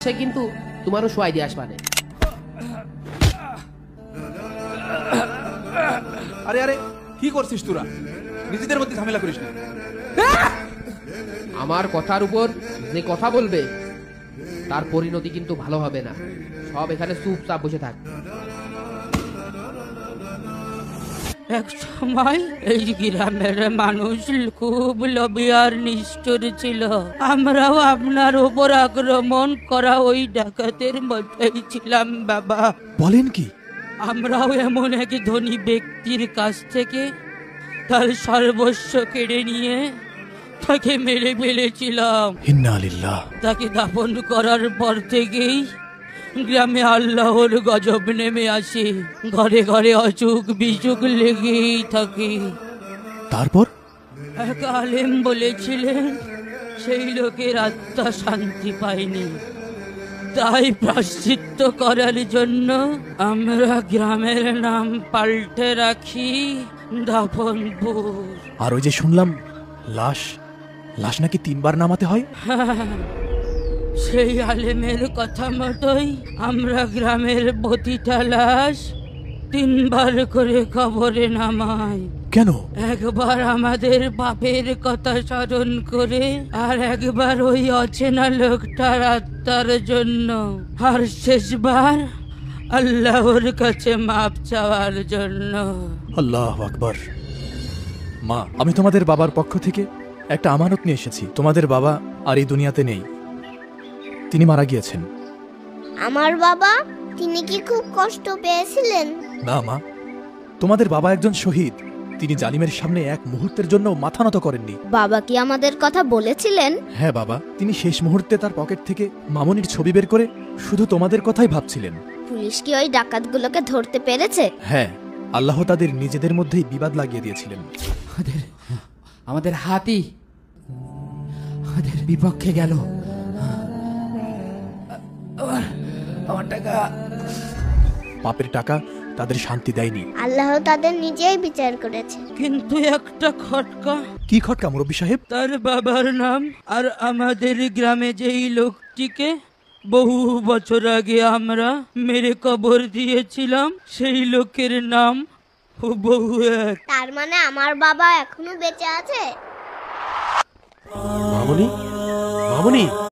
সে কিন্তু তোমারও শোয়াই দিয়ে আসবানে। আরে আরে কি করছিস তোরা? নিজেদের মধ্যে ঝামেলা করিস না। আমার কথার উপর যে কথা বলবে তার পরিণতি কিন্তু ভালো হবে না। সব এখানে চুপচাপ বসে থাক। এক সময় এই গ্রামের মানুষ খুব লোভী আর নিষ্ঠুর ছিল। আমরাও আপনার উপর আক্রমণ করা ওই ডাকাতের মধ্যেই ছিলাম বাবা। বলেন কি? আমরাও এমন এক ধনী ব্যক্তির কাছ থেকে তার সর্বস্ব কেড়ে নিয়ে তাকে মেরে ফেলেছিলাম। ইন্না লিল্লাহ। তাকে দাফন করার পর থেকেই গ্রামে আল্লাহর গজব নেমে আসে। ঘরে ঘরে অসুখ বিসুখ লেগেই থাকে। তারপর এক আলেম বলেছিলেন সেই লোকের আত্মা শান্তি পায়নি, তাই প্রায়শ্চিত্ত করার জন্য আমরা গ্রামের নাম পাল্টে রাখি দাফনপুর। আর ওই যে শুনলাম লাশ লাশ নাকি 3 বার নামাতে হয়। সেই আলেমের কথা মতোই আমরা গ্রামের প্রতিটা লাশ 3 বার করে কবরে নামাই। কেন? একবার আমাদের পাপের কথা স্মরণ করে, আর একবার ওই অচেনা লোকটার আত্মার জন্য, আর শেষবার আল্লাহর কাছে মাপ চাওয়ার জন্য। আল্লাহু আকবার। মা, আমি তোমাদের বাবার পক্ষ থেকে একটা আমানত নিয়ে এসেছি। তোমাদের বাবা আর এই দুনিয়াতে নেই, তিনি মারা গিয়েছেন। আমার বাবা, তিনি কি খুব কষ্ট পেয়েছিলেন? না মা, তোমাদের বাবা একজন শহীদ। তিনি জালিমের সামনে এক মুহূর্তের জন্য মাথা নত করেননি। বাবা কি আমাদের কথা বলেছিলেন? হ্যাঁ বাবা, তিনি শেষ মুহূর্তে তার পকেট থেকে মামুনির ছবি বের করে শুধু তোমাদের কথাই ভাবছিলেন। পুলিশ কি ওই ডাকাতগুলোকে ধরতে পেরেছে? হ্যাঁ, আল্লাহ তাদের নিজেদের মধ্যেই বিবাদ লাগিয়ে দিয়েছিলেন। আমাদের হাতি আমাদের বিপক্ষে গেল। আমার টাকা, পাপের টাকা তাদের শান্তি দেয়নি। আল্লাহ তাদের নিজেই বিচার করেছে। কিন্তু একটা খটকা। কি খটকা মুরব্বী সাহেব? তার বাবার নাম আর আমাদের গ্রামে যেই লোকটিকে বহু বছর আগে আমরা মেরে কবর দিয়েছিলাম, সেই লোকের নাম হুবহু এক। তার মানে আমার বাবা এখনো বেঁচে আছে? মামুনি, মামুনি।